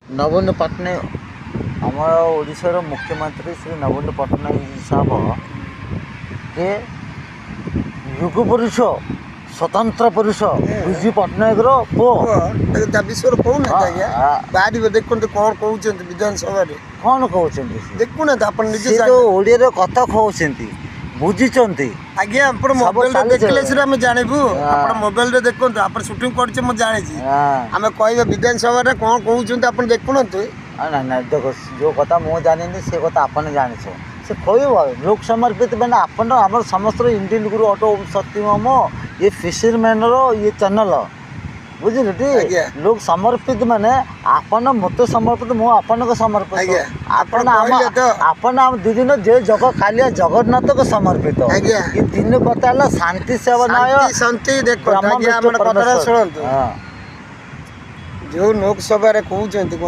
नवीन पट्टनायक आमर ओडिशार मुख्यमंत्री श्री नवीन पट्टनायक साहब के युग पुरुष स्वतंत्र पुरुष विजु पट्टनायक पु विश्वर कहूना आज्ञा बाहर देखते कौन कहते विधानसभा कौन कहते देखुना आप निजे ओडिया कथा कहते बुझीचंती आज्ञा आप मोबाइल देखले सिर्फ आम जानबू आप मोबाइल रे देखो आप सुटिंग करछे म जाने आम कहबे विधानसभा रे कौन कहउछन आप देखुना ना ना देखो जो कथा मु जानी से कथा आपने जाने से कह लोक समर्पित मैंने आपन आम समस्त इंडियन गुरु ऑटो सत्यम ये फिशरमैन ये चैनल बुझे टी लोक समर्पित मैंने आपन मत समर्पित मु आपन को समर्पित आपन आम दी दिन जे जग खाली जगन्नाथ को समर्पित ये तीन कथा है शांति सेवनाय शांति देखो जो लोकसभा कहते